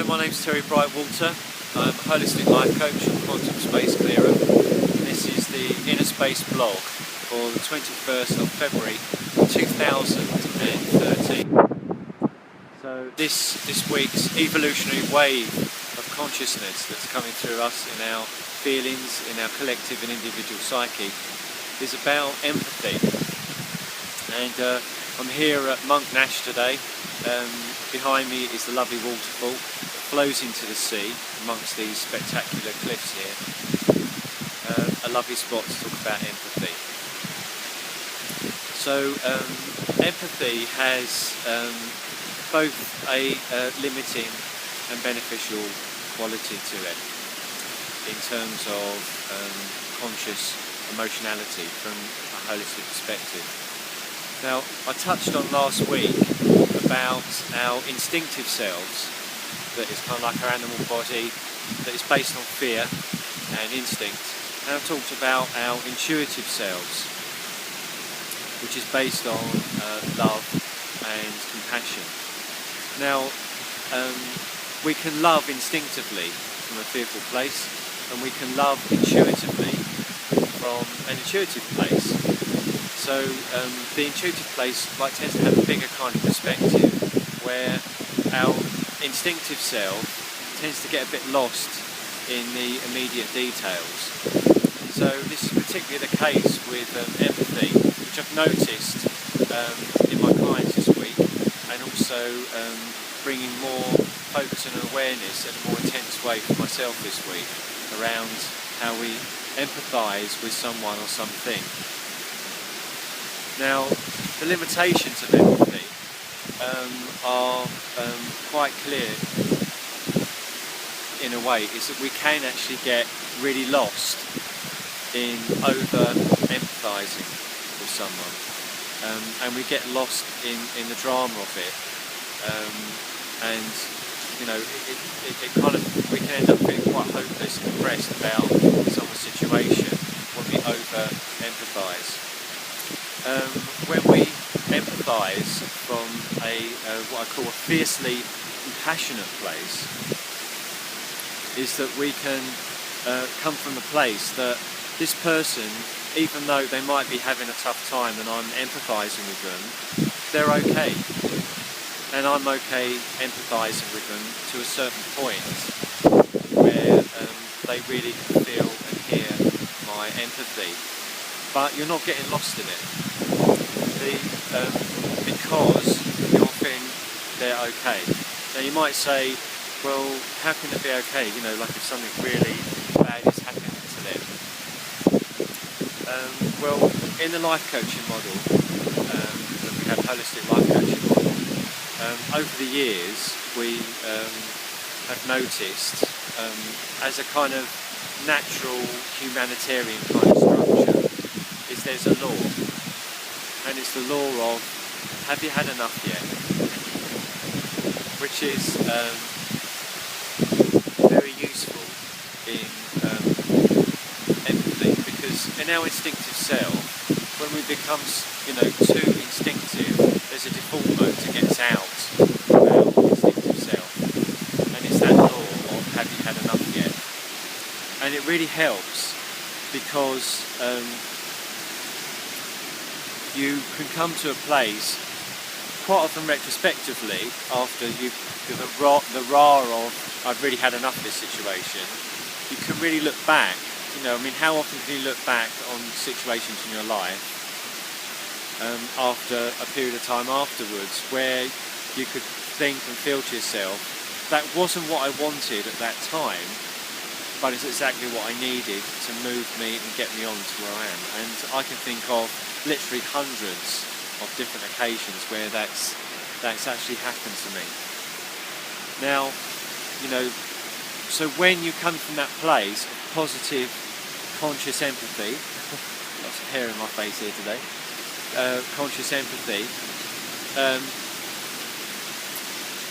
Hello, my name's Brightwater. I'm a holistic life coach and quantum space clearer. This is the Inner Space blog for the 21st of February 2013. So this week's evolutionary wave of consciousness that's coming through us in our feelings, in our collective and individual psyche is about empathy. And I'm here at Monk Nash today. Behind me is the lovely waterfall that flows into the sea amongst these spectacular cliffs here. A lovely spot to talk about empathy. So empathy has both a limiting and beneficial quality to it in terms of conscious emotionality from a holistic perspective. Now, I touched on last week about our instinctive selves, that is kind of like our animal body, that is based on fear and instinct. And I talked about our intuitive selves, which is based on love and compassion. Now, we can love instinctively from a fearful place, and we can love intuitively from an intuitive place. So the intuitive place tends to have a bigger kind of perspective, where our instinctive self tends to get a bit lost in the immediate details. So this is particularly the case with empathy, which I've noticed in my clients this week, and also bringing more focus and awareness in a more intense way for myself this week around how we empathise with someone or something. Now, the limitations of empathy are quite clear in a way, is that we can actually get really lost in over-empathising with someone, and we get lost in the drama of it, and you know, it kind of, we can end up feeling quite hopeless and depressed about someone's situation when we over-empathise. When we empathise from what I call a fiercely compassionate place, is that we can come from the place that this person, even though they might be having a tough time and I'm empathising with them, they're okay. And I'm okay empathising with them to a certain point where they really can feel and hear my empathy. But you're not getting lost in it. Because you're feeling they're okay. Now you might say, well, how can it be okay? You know, like if something really bad is happening to them. Well, in the life coaching model, that we have holistic life coaching model, over the years we have noticed as a kind of natural humanitarian kind of structure, is there's a law. And it's the law of, have you had enough yet? Which is very useful in empathy, because in our instinctive self, when we become, too instinctive, there's a default mode that gets out of our instinctive self, and it's that law of, have you had enough yet? And it really helps, because you can come to a place, quite often retrospectively, after the rah of I've really had enough of this situation, you can really look back. How often can you look back on situations in your life after a period of time afterwards, where you could think and feel to yourself, that wasn't what I wanted at that time, but it's exactly what I needed to move me and get me on to where I am. And I can think of literally hundreds of different occasions where that's actually happened to me. Now, so when you come from that place of positive, conscious empathy, lots of hair in my face here today, conscious empathy,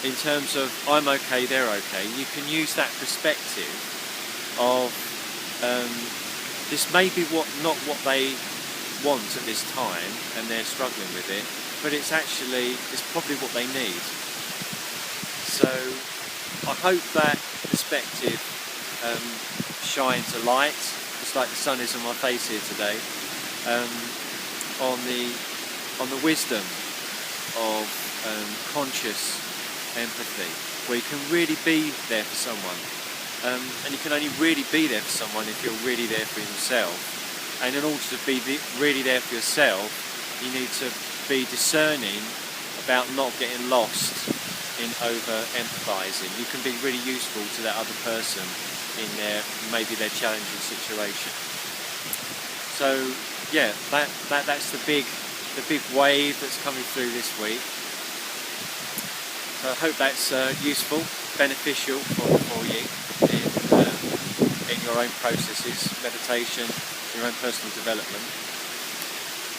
in terms of I'm okay, they're okay, you can use that perspective of this may be not what they want at this time and they're struggling with it, but it's probably what they need. So I hope that perspective shines a light, just like the sun is on my face here today, um, on the wisdom of conscious empathy, where you can really be there for someone. And you can only really be there for someone if you're really there for yourself. And in order to be really there for yourself, you need to be discerning about not getting lost in over-empathising. You can be really useful to that other person in maybe their challenging situation. So yeah, that's the big wave that's coming through this week. So I hope that's useful, beneficial for you in your own processes, meditation, your own personal development,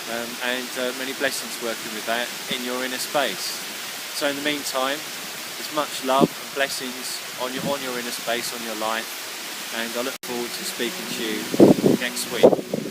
and many blessings working with that in your inner space. So in the meantime, there's much love and blessings on your inner space, on your life, and I look forward to speaking to you next week.